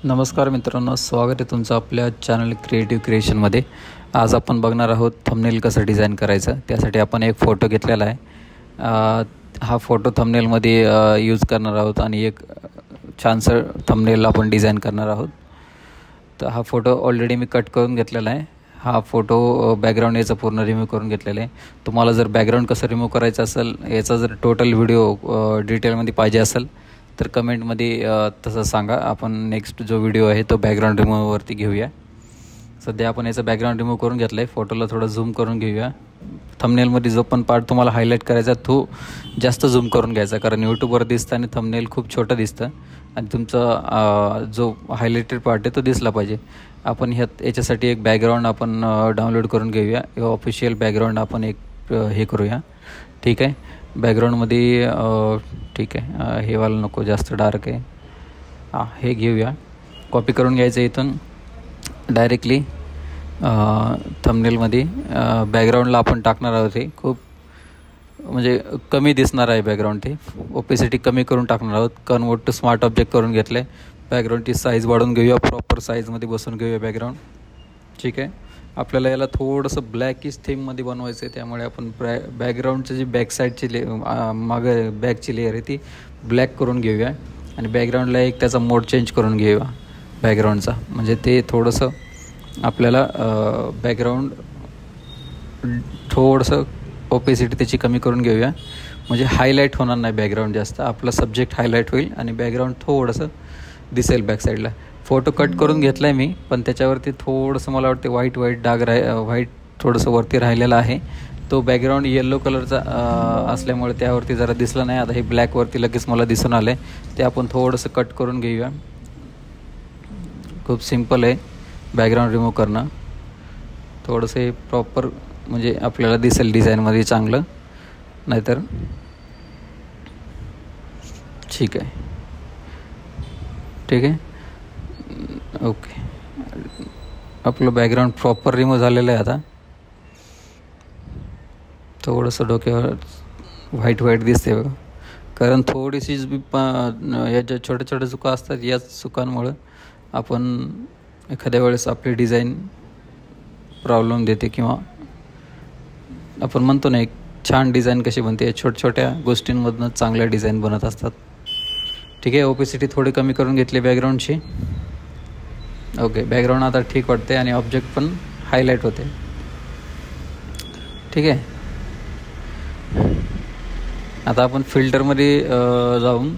नमस्कार मित्रांनो, स्वागत आहे तुमचं आपल्या चॅनल क्रिएटिव्ह क्रिएशनमध्ये. आज आपण बघणार आहोत थंबनेल कसं डिझाईन करायचं. त्यासाठी आपण एक फोटो घेतलेला आहे. हा फोटो थंबनेलमध्ये यूज करणार आहोत आणि एक छानसं थंबनेल आपण डिझाईन करणार आहोत. तर हा फोटो ऑलरेडी मी कट करून घेतलेला आहे. हा फोटो बॅकग्राऊंड याचा पूर्ण रिमूव्ह करून घेतलेला आहे. तुम्हाला जर बॅकग्राऊंड कसं रिमूव्ह करायचं असेल, याचा जर टोटल व्हिडिओ डिटेलमध्ये पाहिजे असेल तर कमेंटमध्ये तसं सांगा. आपण नेक्स्ट जो व्हिडिओ आहे तो बॅकग्राऊंड रिमूव्हवरती घेऊया. सध्या आपण याचा बॅकग्राऊंड रिमूव्ह करून घेतला आहे. फोटोला थोडं झूम करून घेऊया. थंबनेलमध्ये जो पण पार्ट तुम्हाला हायलाईट करायचा तो जास्त झूम करून घ्यायचा, कारण यूट्यूबवर दिसतं आणि थंबनेल खूप छोटं दिसतं आणि तुमचा जो हायलाइटेड पार्ट आहे तो दिसला पाहिजे. आपण याच्यासाठी एक बॅकग्राऊंड आपण डाउनलोड करून घेऊया. ऑफिशियल बॅकग्राऊंड आपण एक हे करूया. ठीक आहे. बॅकग्राऊंडमध्ये ठीक आहे, हे वाला नको, जास्त डार्क आहे. हे घेऊया. कॉपी करून घ्यायचं इथून डायरेक्टली थंबनेलमध्ये. बॅकग्राऊंडला आपण टाकणार आहोत. हे खूप म्हणजे कमी दिसणार आहे बॅकग्राऊंड. ते ओपेसिटी कमी करून टाकणार आहोत. कन्वर्ट टू स्मार्ट ऑब्जेक्ट करून घेतलं आहे. बॅकग्राऊंडची साईज वाढवून घेऊया. प्रॉपर साईजमध्ये बसून घेऊया बॅकग्राऊंड. ठीक आहे. आपल्याला याला थोडंसं ब्लॅकिश थीममध्ये बनवायचं आहे, त्यामुळे आपण बॅकग्राऊंडची जी बॅक साईडची मागं बॅकची लेअर आहे ती ब्लॅक करून घेऊया आणि बॅकग्राऊंडला एक त्याचा मोड चेंज करून घेऊया बॅकग्राऊंडचा. म्हणजे ते थोडंसं आपल्याला बॅकग्राऊंड थोडंसं ओपेसिटी त्याची कमी करून घेऊया, म्हणजे हायलाईट होणार नाही बॅकग्राऊंड जास्त. आपला सब्जेक्ट हायलाईट होईल आणि बॅकग्राऊंड थोडंसं दिसेल बॅक साईडला. फोटो कट करून घेतला आहे मी, पण त्याच्यावरती थोडंसं मला वाटते व्हाईट डाग व्हाईट थोडंसं वरती राहिलेलं आहे. तो बॅकग्राऊंड येल्लो कलरचा असल्यामुळे त्यावरती जरा दिसलं नाही. आता हे ब्लॅकवरती लगेच मला दिसून आलं आहे. ते आपण थोडंसं कट करून घेऊया. खूप सिम्पल आहे बॅकग्राऊंड रिमूव्ह करणं. थोडंसं हे प्रॉपर म्हणजे आपल्याला दिसेल डिझाईनमध्ये चांगलं, नाहीतर ठीक आहे. ठीक आहे. ओके, आपलं बॅकग्राऊंड प्रॉपर रिमूव्ह झालेलं आहे. आता थोडंसं डोक्यावर व्हाईट दिसते बघा, कारण थोडीशी या ज्या छोट्या छोट्या चुका असतात, याच चुकांमुळं आपण एखाद्या वेळेस आपली डिझाईन प्रॉब्लेम देते, किंवा आपण म्हणतो ना एक छान डिझाईन कशी बनते, या छोट्या छोट्या गोष्टींमधून चांगल्या डिझाईन बनत असतात. ठीक आहे. ओपेसिटी थोडी कमी करून घेतली बॅकग्राऊंडची. ओके, बॅकग्राऊंड आता ठीक वाटते आणि ऑब्जेक्ट पण हायलाईट होते. ठीक आहे. आता आपण फिल्टरमध्ये जाऊन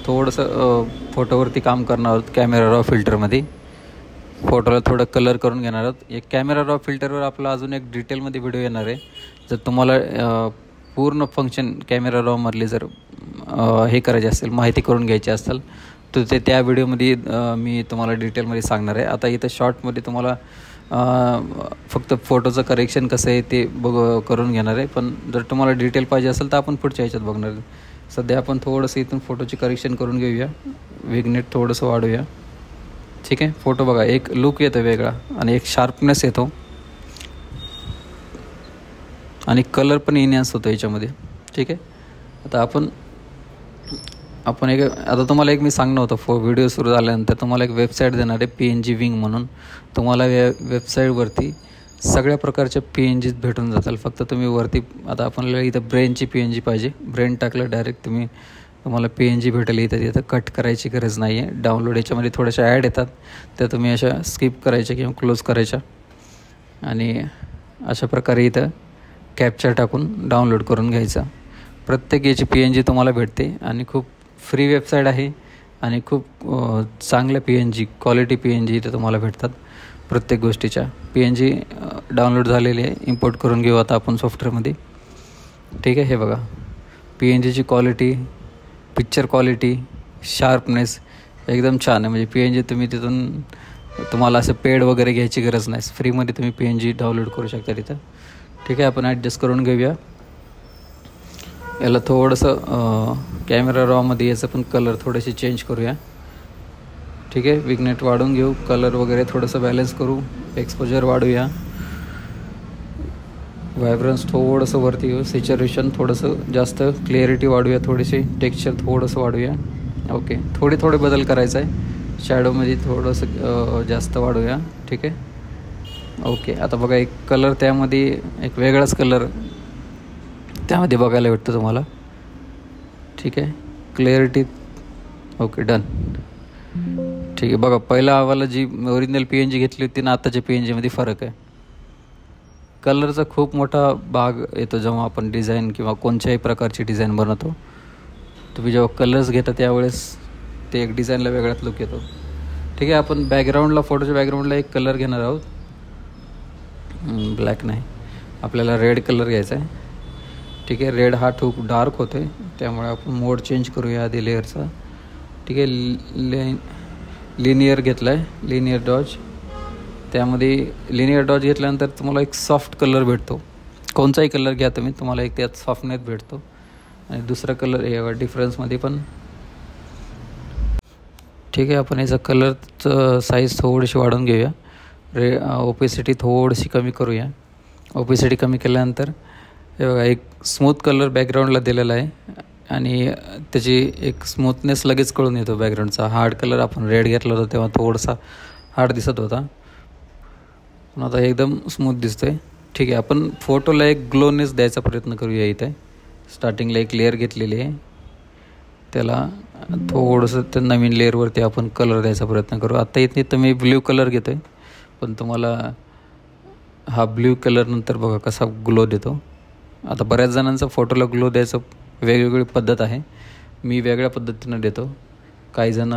थोडंसं फोटोवरती काम करणार आहोत. कॅमेरा रॉ फिल्टरमध्ये फोटोला थोडं कलर करून घेणार आहोत. एक कॅमेरा रॉ फिल्टरवर आपला अजून एक डिटेलमध्ये व्हिडिओ येणार आहे. जर तुम्हाला पूर्ण फंक्शन कॅमेरा रॉमधले जर हे करायचे असेल, माहिती करून घ्यायची असेल, तर ते त्या व्हिडिओमध्ये मी तुम्हाला डिटेलमध्ये सांगणार आहे. आता इथं शॉर्टमध्ये तुम्हाला फक्त फोटोचं करेक्शन कसं आहे ते करून घेणार आहे. पण जर तुम्हाला डिटेल पाहिजे असेल तर आपण पुढच्या ह्याच्यात बघणार आहे. सध्या आपण थोडंसं इथून फोटोची करेक्शन करून घेऊया. विग्नेट थोडंसं वाढूया. ठीक आहे. फोटो बघा, एक लुक येतो वेगळा आणि एक शार्पनेस येतो आणि कलर पण इन्हॅन्स होतो याच्यामध्ये. ठीक आहे. आता आता तुम्हाला एक मी सांगणं होतं, व्हिडिओ सुरू झाल्यानंतर तुम्हाला एक वेबसाईट देणार आहे, PNG विंग म्हणून. तुम्हाला वेबसाईटवरती सगळ्या प्रकारच्या PNGs भेटून जातील. फक्त तुम्ही वरती, आता आपल्याला इथं ब्रेनची PNG पाहिजे, ब्रेन टाकलं डायरेक्ट तुम्हाला PNG भेटेल. इथं कट करायची गरज नाही आहे. डाउनलोड याच्यामध्ये थोड्याशा ॲड येतात, त्या तुम्ही अशा स्किप करायच्या किंवा क्लोज करायच्या आणि अशा प्रकारे इथं कॅप्चर टाकून डाउनलोड करून घ्यायचा. प्रत्येक याची PNG तुम्हाला भेटते आणि खूप फ्री वेबसाईट आहे आणि खूप चांगल्या PNG क्वालिटी PNG इथं तुम्हाला भेटतात. प्रत्येक गोष्टीच्या PNG डाउनलोड झालेली आहे. इम्पोर्ट करून घेऊ आता आपण सॉफ्टवेअरमध्ये. ठीक आहे. हे बघा, PNGची क्वालिटी, पिक्चर क्वालिटी, शार्पनेस एकदम छान आहे. म्हणजे PNG तुम्ही तिथून, तुम्हाला असं पेड वगैरे घ्यायची गरज नाही. फ्रीमध्ये तुम्ही PNG डाउनलोड करू शकता तिथं. ठीक आहे. आपण ॲडजस्ट करून घेऊया. याला थोडंसं कॅमेरा रॉमध्ये याचं पण कलर थोडेसे चेंज करूया. ठीक आहे. विग्नेट वाढवून घेऊ, कलर वगैरे थोडंसं बॅलन्स करू, एक्सपोजर वाढूया, व्हायब्रन्स थोडंसं वरती घेऊ, सॅच्युरेशन थोडंसं जास्त, क्लिअरिटी वाढूया थोडीशी, टेक्स्चर थोडंसं वाढूया. ओके, थोडे बदल करायचा आहे. शॅडोमध्ये थोडंसं जास्त वाढूया. ठीक आहे. ओके. आता बघा एक कलर त्यामध्ये, एक वेगळाच कलर त्यामध्ये बघायला भेटतो तुम्हाला. ठीक आहे. Clarity okay done. ठीक आहे. बघा पहिला आम्हाला जी ओरिजिनल PNG घेतली होती ना आताच्या PNGमध्ये फरक आहे. कलरचा खूप मोठा भाग येतो जेव्हा आपण डिझाईन किंवा कोणत्याही प्रकारची डिझाईन बनवतो. तुम्ही जेव्हा कलर्स घेता त्यावेळेस ते एक डिझाईनला वेगळाच लुक येतो. ठीक आहे. आपण बॅकग्राऊंडला, फोटोच्या बॅकग्राऊंडला एक कलर घेणार आहोत. ब्लॅक नाही, आपल्याला रेड कलर घ्यायचा आहे. ठीक आहे. रेड हा खूप डार्क होतो आहे, त्यामुळे आपण मोड चेंज करूया आधी लेअरचा. ठीक आहे. लिनियर घेतला आहे, लिनियर डॉज. त्यामध्ये लिनियर डॉज घेतल्यानंतर तुम्हाला एक सॉफ्ट कलर भेटतो. कोणताही कलर घ्या तुम्ही, तुम्हाला एक त्यात सॉफ्टनेस भेटतो. आणि दुसरा कलर हे डिफरन्समध्ये पण. ठीक आहे. आपण याचा कलरचं साईज थोडीशी वाढवून घेऊया. ओपेसिटी थोडीशी कमी करूया. ओपेसिटी कमी केल्यानंतर हे बघा एक स्मूथ कलर बॅकग्राऊंडला दिलेला आहे आणि त्याची एक स्मूथनेस लगेच कळून येतो बॅकग्राऊंडचा. हार्ड कलर आपण रेड घेतला होता तेव्हा थोडासा हार्ड दिसत होता, पण आता एकदम स्मूथ दिसतो आहे. ठीक आहे. आपण फोटोला एक ग्लोनेस द्यायचा प्रयत्न करूया. इथे स्टार्टिंगला एक लेअर घेतलेली आहे, त्याला थोडंसं त्या नवीन लेअरवरती आपण कलर द्यायचा प्रयत्न करू. आता इथे तुम्ही ब्ल्यू कलर घेतो आहे, पण तुम्हाला हा ब्ल्यू कलर नंतर बघा कसा ग्लो देतो. आता बऱ्याच जणांचा फोटोला ग्लो द्यायचं वेगवेगळी पद्धत आहे. मी वेगळ्या पद्धतीनं देतो. काही जण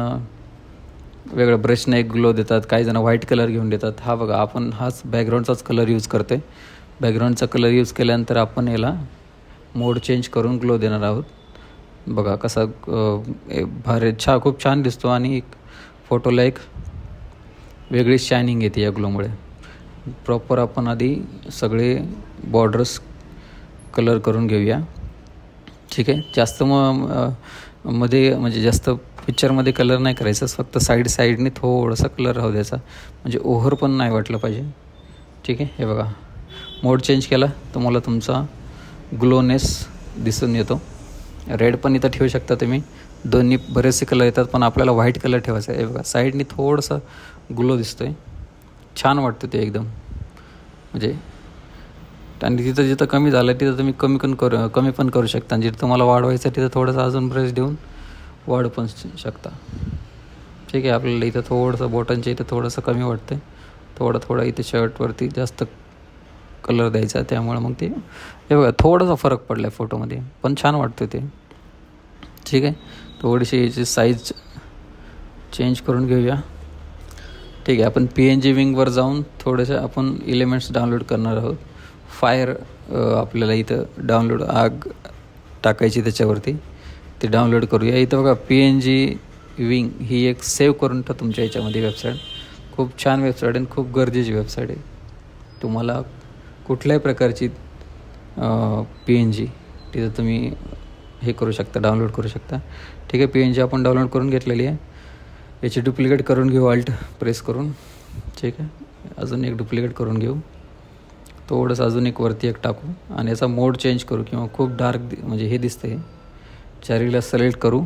वेगळ्या ब्रशने एक ग्लो देतात, काही जण व्हाईट कलर घेऊन देतात. हा बघा आपण हाच बॅकग्राऊंडचाच कलर यूज करतो आहे. बॅकग्राऊंडचा कलर यूज केल्यानंतर आपण याला मोड चेंज करून ग्लो देणार आहोत. बघा कसा भारी खूप छान दिसतो आणि एक फोटोला एक वेगळी शायनिंग येते या ग्लोमुळे. प्रॉपर आपण आधी सगळे बॉर्डर्स कलर करून घेऊया. ठीक आहे. जास्त मध्ये म्हणजे जास्त पिक्चरमध्ये कलर नाही करायचा, फक्त साईडने थोडासा कलर राहू द्यायचा, म्हणजे ओव्हर पण नाही वाटलं पाहिजे. ठीक आहे. हे बघा मोड चेंज केला तुम्हाला तुमचा ग्लोनेस दिसून येतो. रेड पण इथं ठेवू शकता तुम्ही, दोन्ही बरेचसे कलर येतात, पण आपल्याला व्हाईट कलर ठेवायचा आहे. हे बघा साईडने थोडंसं ग्लो दिसतो आहे, छान वाटतं ते एकदम. म्हणजे आणि तिथं जिथं कमी झालं तिथं तुम्ही कमी पण करू शकता. जिथं तुम्हाला वाढवायचं तिथं थोडंसं अजून ब्रश देऊन वाढू पण शकता. ठीक आहे. आपल्याला इथं थोडंसं बोटांच्या इथं थोडंसं कमी वाटतं, थोडं इथे शर्टवरती जास्त कलर द्यायचा, त्यामुळे मग ते हे बघा थोडासा फरक पडला आहे फोटोमध्ये, पण छान वाटतं ते. ठीक आहे. थोडीशी याची साईज चेंज करून घेऊया. ठीक आहे. आपण PNG विंगवर जाऊन थोडेसे आपण एलिमेंट्स डाउनलोड करणार आहोत. फायर आपल्याला इथं डाउनलोड आग टाकायची त्याच्यावरती, ते डाउनलोड करूया. इथं बघा PNG विंग ही एक सेव्ह करून ठेवा तुमच्या याच्यामध्ये वेबसाईट. खूप छान वेबसाईट आणि खूप गरजेची वेबसाईट आहे. तुम्हाला कुठल्याही प्रकारची PNG तिथं तुम्ही हे करू शकता, डाउनलोड करू शकता. ठीक आहे. PNG आपण डाउनलोड करून घेतलेली आहे. याची डुप्लिकेट करून घेऊ ऑल्ट प्रेस करून. ठीक आहे. अजून एक डुप्लिकेट करून घेऊ, थोडंसं अजून एक वरती एक टाकू आणि याचा मोड चेंज करू, किंवा खूप डार्क म्हणजे हे दिसतंय चारीला सिलेक्ट करू.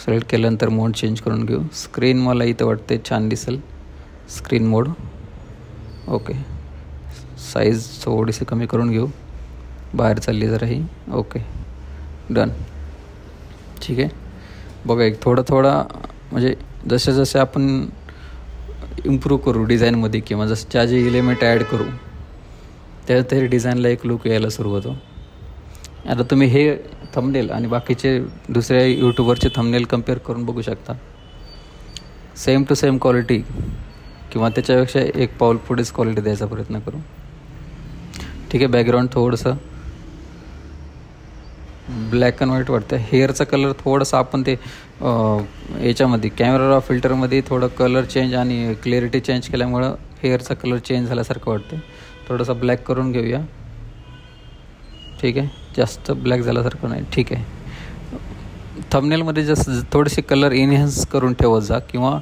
सिलेक्ट केल्यानंतर मोड चेंज करून घेऊ. स्क्रीन मला इथं वाटते छान दिसेल, स्क्रीन मोड. ओके. साईज थोडीशी कमी करून घेऊ, बाहेर चालली जरा ही. Okay done. ठीक आहे. बघा एक थोडा म्हणजे जसे आपण इम्प्रूव्ह करू डिझाईनमध्ये, किंवा ज्या जे एलिमेंट ॲड करू त्या डिझाईनला एक लुक यायला सुरुवात होतो. आता तुम्ही हे थंबनेल आणि बाकीचे दुसऱ्या यूट्यूबरचे थंबनेल कम्पेअर करून बघू शकता. सेम टू सेम क्वालिटी किंवा त्याच्यापेक्षा एक पाऊल पुढेच क्वालिटी द्यायचा प्रयत्न करू. ठीक आहे. बॅकग्राऊंड थोडंसं ब्लॅक अँड व्हाईट वाटतं. हेअरचा कलर थोडासा आपण ते याच्यामध्ये कॅमेरा फिल्टरमध्ये थोडं कलर चेंज आणि क्लिअरिटी चेंज केल्यामुळं हेअरचा कलर चेंज झाल्यासारखं वाटतं. थोडासा ब्लॅक करून घेऊया. ठीक आहे. जास्त ब्लॅक झाल्यासारखं नाही. ठीक आहे. थंबनेलमध्ये जास्त थोडेसे कलर एनहान्स करून ठेवत जा, किंवा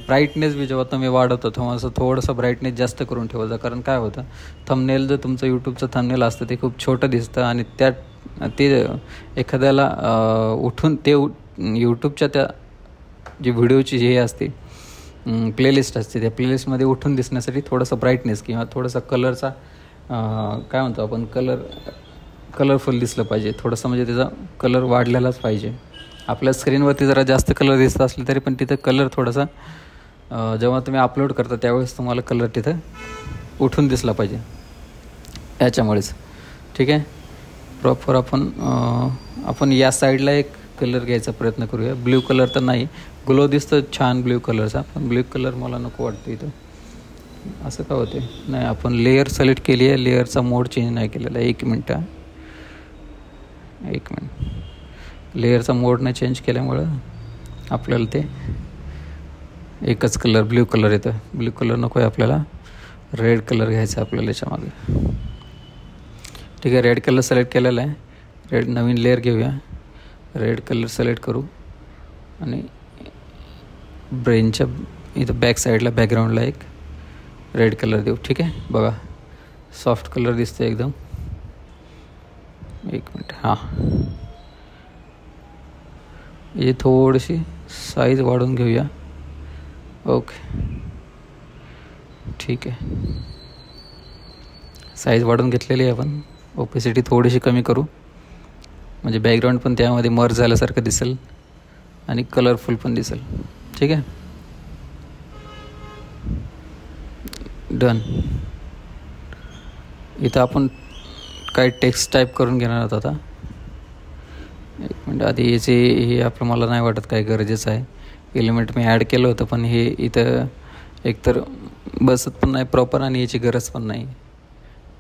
ब्राईटनेस बी जेव्हा तुम्ही वाढवतो तेव्हा असं थोडंसं ब्राईटनेस जास्त करून ठेवत जा. कारण काय होतं, थंबनेल जर तुमचं यूट्यूबचं थंबनेल असतं ते खूप छोटं दिसतं आणि ते एखाद्याला उठून ते यूट्यूबच्या त्या जी व्हिडिओची हे असते प्लेलिस्ट असते, त्या प्लेलिस्टमध्ये उठून दिसण्यासाठी थोडंसं ब्राईटनेस किंवा थोडासा कलरचा काय म्हणतो आपण कलरफुल दिसलं पाहिजे थोडंसं, म्हणजे त्याचा कलर वाढलेलाच पाहिजे. आपल्या स्क्रीनवरती जरा जास्त कलर दिसत असले तरी पण तिथं कलर थोडासा जेव्हा तुम्ही अपलोड करता त्यावेळेस तुम्हाला कलर तिथं उठून दिसला पाहिजे याच्यामुळेच. ठीक आहे, प्रॉपर आपण या साईडला एक कलर घ्यायचा प्रयत्न करूया. ब्ल्यू कलर तर नाही, ग्लो दिसतं छान ब्ल्यू कलरचा, पण ब्ल्यू कलर मला नको वाटतं इथं. असं का होते? नाही, आपण लेअर सिलेक्ट केली आहे, लेअरचा मोड चेंज नाही केलेला. एक मिनट, लेअरचा मोड नाही चेंज केल्यामुळं आपल्याला ते एकच कलर ब्ल्यू कलर येतं. ब्ल्यू कलर नको आहे आपल्याला, रेड कलर घ्यायचा आपल्याला याच्यामागे. ठीक आहे, रेड कलर सिलेक्ट केलेला आहे. रेड नवीन लेअर घेऊया, रेड कलर सिलेक्ट करू आणि ब्रेनच्या इथं बॅक साईडला बॅकग्राऊंडला एक रेड कलर देऊ. ठीक आहे, बघा सॉफ्ट कलर दिसते एकदम. एक मिनट, हां, हे थोडीशी साईज वाढवून घेऊया. ओके, ठीक आहे, साईज वाढवून घेतलेली आहे आपण. ओपेसिटी थोडीशी कमी करू, म्हणजे बॅकग्राऊंड पण त्यामध्ये मर्ज झाल्यासारखं दिसेल आणि कलरफुल पण दिसेल. ठीक आहे, डन. इथं आपण काय टेक्स्ट टाईप करून घेणार आहोत आता. एक मिनट, आधी याचे हे आपलं मला नाही वाटत काय गरजेचं आहे. एलिमेंट मी ॲड केलं होतं पण हे इथं एकतर बसत पण नाही प्रॉपर आणि याची गरज पण नाही.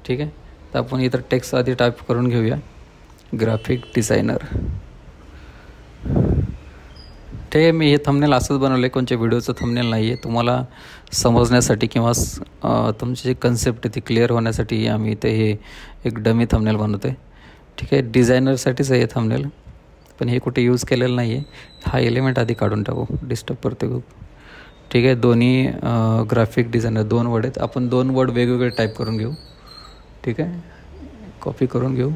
ठीक आहे, तर आपण इथं टेक्स्ट आधी टाईप करून घेऊया. Graphic designer. ठीक आहे, मी हे थंबनेल असंच बनवलं आहे, कोणत्या व्हिडिओचं थंबनेल नाही आहे. तुम्हाला समजण्यासाठी किंवा तुमची जी कन्सेप्ट आहे ती क्लिअर होण्यासाठी आम्ही इथे हे एक डमी थंबनेल बनवतो आहे. ठीक आहे, डिझायनरसाठीच आहे हे थंबनेल, पण हे कुठे यूज केलेलं नाही आहे. हा एलिमेंट आधी काढून टाकू, डिस्टर्ब करते खूप. ठीक आहे, दोन्ही ग्राफिक डिझायनर 2 वर्ड आहेत. आपण 2 वर्ड वेगवेगळे टाईप करून घेऊ. ठीक आहे, कॉपी करून घेऊ,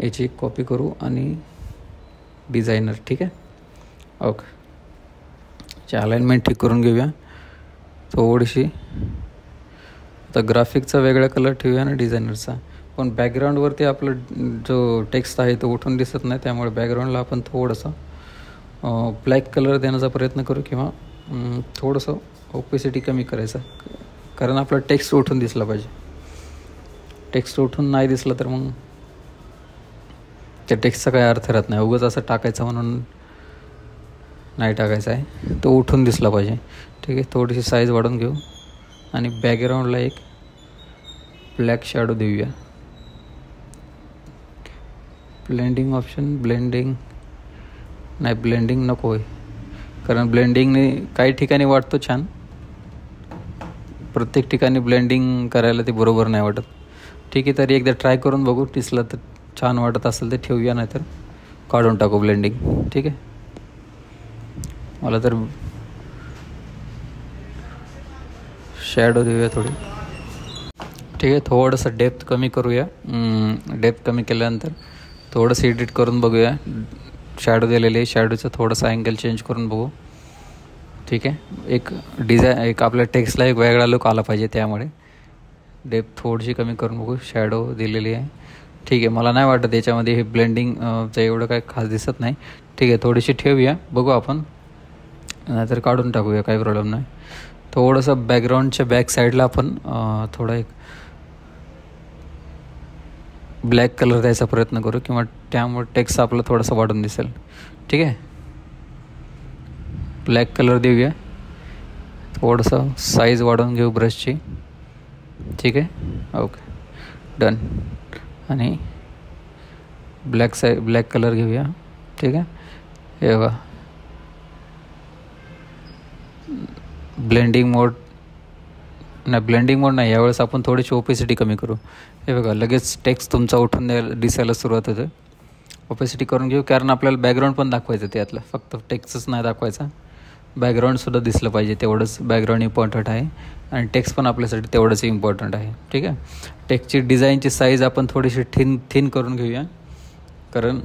याची कॉपी करू आणि डिझायनर. ठीक आहे, ओके. अलाइनमेंट ठीक करून घेऊया थोडीशी. आता ग्राफिकचा वेगळा कलर ठेवूया आणि डिझायनरचा. पण बॅकग्राऊंडवरती आपलं जो टेक्स्ट आहे तो उठून दिसत नाही, त्यामुळे बॅकग्राऊंडला आपण थोडंसं ब्लॅक कलर देण्याचा प्रयत्न करू किंवा थोडंसं ओपेसिटी कमी करायचं, कारण आपलं टेक्स्ट उठून दिसला पाहिजे. टेक्स्ट उठून नाही दिसलं तर मग त्या टेक्स्टचा काही अर्थ राहत नाही. उगाच असं टाकायचं म्हणून नाही टाकायचं आहे, तो उठून दिसला पाहिजे. ठीक आहे, थोडीशी साईज वाढवून घेऊ आणि बॅकग्राऊंडला एक ब्लॅक शॅडो देऊया. ब्लेंडिंग ऑप्शन, ब्लेंडिंग नाही, ब्लेंडिंग नको आहे, कारण ब्लेंडिंगने काही ठिकाणी वाटतो छान, प्रत्येक ठिकाणी ब्लेंडिंग करायला ते बरोबर नाही वाटत. ठीक आहे, तरी एकदा ट्राय करून बघू, दिसलं तर छान वाटत असेल तर ठेवूया, नाही तर काढून टाकू ब्लेंडिंग. ठीक आहे, मला तर शॅडो देऊया थोडी. ठीक आहे, थोडंसं डेप्थ कमी करूया. डेप्थ कमी केल्यानंतर थोडंसं एडिट करून बघूया. शॅडो दिलेले, शॅडोचं थोडंसं अँगल चेंज करून बघू. ठीक आहे, एक आपल्या टेक्स्टला एक वेगळा लुक आला पाहिजे, त्यामुळे डेप्थ थोडीशी कमी करून बघू. शॅडो दिलेली आहे. ठीक आहे, मला नाही वाटत याच्यामध्ये हे ब्लेंडिंगचं एवढं काही खास दिसत नाही. ठीक आहे, थोडीशी ठेवूया, बघू आपण, नाहीतर काढून टाकूया, काही प्रॉब्लेम नाही. थोडंसं बॅकग्राऊंडच्या बॅक साईडला आपण थोडा एक ब्लॅक कलर द्यायचा प्रयत्न करू, किंवा त्यामुळे टेक्स्ट आपलं थोडंसं वाढून दिसेल. ठीक आहे, ब्लॅक कलर देऊया. थोडंसं साईज वाढवून घेऊ ब्रशची. ठीक आहे, ओके, डन. आणि ब्लॅक कलर घेऊया. ठीक आहे, हे बघा, ब्लेंडिंग मोड नाही, यावेळेस आपण थोडीशी ओपेसिटी कमी करू. हे बघा, लगेच टेक्स्ट तुमचा उठून दिसायला सुरुवात होते. ओपेसिटी करून घेऊ, कारण आपल्याला बॅकग्राऊंड पण दाखवायचं त्यातलं, फक्त टेक्स्टच नाही दाखवायचा, बॅकग्राऊंडसुद्धा दिसलं पाहिजे. तेवढंच बॅकग्राऊंड इम्पॉर्टंट आहे आणि टेक्स्ट पण आपल्यासाठी तेवढंच इम्पॉर्टंट आहे. ठीक आहे, टेक्स्टची डिझाईनची साईज आपण थोडीशी थिन करून घेऊया, कारण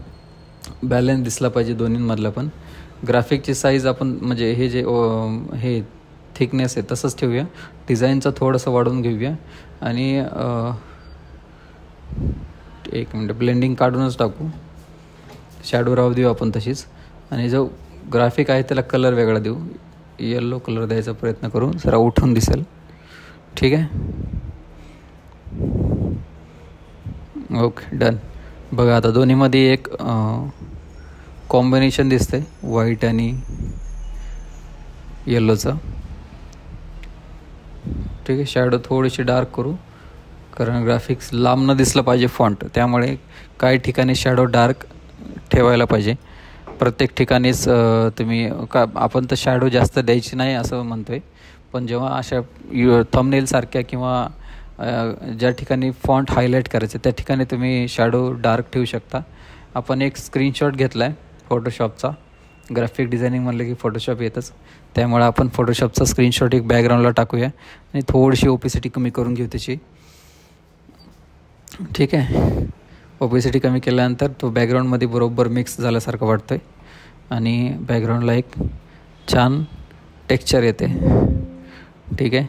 बॅलन्स दिसला पाहिजे दोन्हींमधला पण. ग्राफिकची साईज आपण म्हणजे हे जे हे थिकनेस आहे तसंच ठेवूया. डिझाईनचं थोडंसं वाढवून घेऊया आणि एक मिनटं ब्लेंडिंग काढूनच टाकू. शॅडो राहू देऊ आपण तशीच. आणि जो ग्राफिक आहे त्याला कलर वेगळा देऊ. येलो कलर द्यायचा प्रयत्न करू, जरा उठून दिसेल. ठीक आहे, ओके डन. बघा आता दोन्हीमध्ये एक कॉम्बिनेशन दिसतंय व्हाईट आणि येल्लोचं. ठीक आहे, शॅडो थोडीशी डार्क करू कारण ग्राफिक्स लांब न दिसलं पाहिजे फॉन्ट, त्यामुळे काही ठिकाणी शॅडो डार्क ठेवायला पाहिजे. प्रत्येक ठिकाणीच तुम्ही आपण तर शॅडो जास्त द्यायची नाही असं म्हणतो आहे, पण जेव्हा अशा थंबनेलसारख्या किंवा ज्या ठिकाणी फॉन्ट हायलाईट करायचं त्या ठिकाणी तुम्ही शॅडो डार्क ठेवू शकता. आपण एक स्क्रीनशॉट घेतला आहे फोटोशॉपचा. ग्राफिक डिझायनिंग म्हणलं की फोटोशॉप येतच, त्यामुळे आपण फोटोशॉपचा स्क्रीनशॉट एक बॅकग्राऊंडला टाकूया आणि थोडीशी ओपेसिटी कमी करून घेऊ त्याची. ठीक आहे, ओपेसिटी कमी केल्यानंतर तो बॅकग्राऊंडमध्ये बरोबर मिक्स झाल्यासारखं वाटतं आहे आणि बॅकग्राऊंडला एक छान टेक्स्चर येते. ठीक आहे,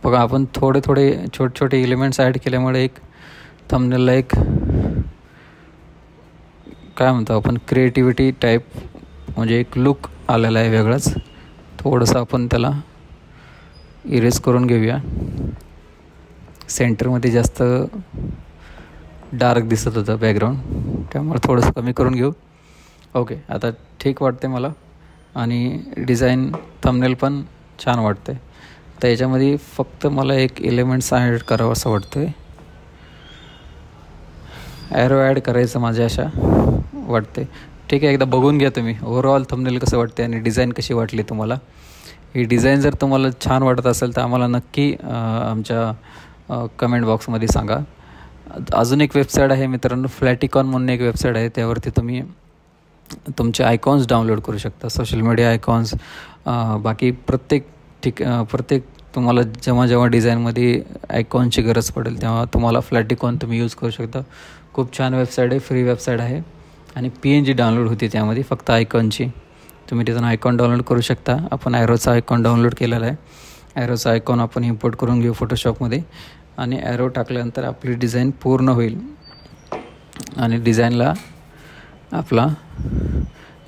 बघा आपण थोडे छोटे छोटे एलिमेंट्स ॲड केल्यामुळे एक थंबनेलला एक काय म्हणतो आपण क्रिएटिव्हिटी टाईप म्हणजे एक लुक आलेला आहे वेगळाच. थोडंसं आपण त्याला इरेज करून घेऊया. सेंटरमध्ये जास्त डार्क दिसत होतं बॅकग्राऊंड, त्यामुळे थोडंसं कमी करून घेऊ. ओके, आता ठीक वाटते मला आणि डिझाईन थंबनेल पण छान वाटते. तर याच्यामध्ये फक्त मला एक एलिमेंट्स ॲड करावं असं वाटतं आहे. ॲरो ॲड करायचं माझ्या अशा वाटते. ठीक आहे, एकदा बघून घ्या तुम्ही ओव्हरऑल थंबनेल कसं वाटते आणि डिझाईन कशी वाटली तुम्हाला. ही डिझाईन जर तुम्हाला छान वाटत असेल तर आम्हाला नक्की आमच्या कमेंट बॉक्समध्ये सांगा. अजून एक वेबसाईट आहे मित्रांनो, फ्लॅटिकॉन म्हणून एक वेबसाईट आहे. त्यावरती तुम्ही तुमचे आयकॉन्स डाउनलोड करू शकता, सोशल मीडिया आयकॉन्स. बाकी प्रत्येक तुम्हाला जेव्हा डिझाईनमध्ये आयकॉनची गरज पडेल तेव्हा तुम्हाला फ्लॅटिकॉन तुम्ही यूज करू शकता. खूप छान वेबसाईट आहे, फ्री वेबसाईट आहे आणि PNG डाउनलोड होती त्यामध्ये फक्त आयकॉनची. तुम्ही तिथून आयकॉन डाउनलोड करू शकता. आपण ॲरोचा आयकॉन डाउनलोड केलेला आहे. ॲरोचा आयकॉन आपण इम्पोर्ट करून घेऊ फोटोशॉपमध्ये आणि ॲरो टाकल्यानंतर आपली डिझाईन पूर्ण होईल आणि डिझाईनला आपला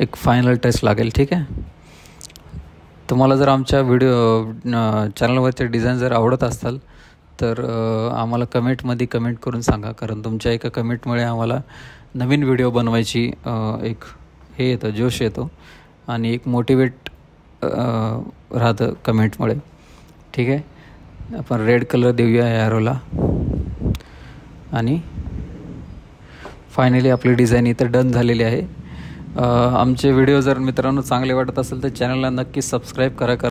एक फायनल टच लागेल. ठीक आहे, तुम्हाला जर आमच्या चॅनलवरचे डिझाईन जर आवडत असतात तर आम्हाला कमेंट करून सांगा, कारण तुमच्या एका कमेंटमुळे आम्हाला नवीन व्हिडिओ बनवायची एक हे येतं, जोश येतो आणि एक मोटिवेट राहतं कमेंटमुळे. ठीक आहे, आपण रेड कलर देऊया ॲरोला आणि फायनली आपली डिझाईन इथं डन झालेली आहे. आमचे व्हिडिओ जर मित्रांनो चांगले वाटत असेल तर चॅनलला नक्की सबस्क्राईब करा.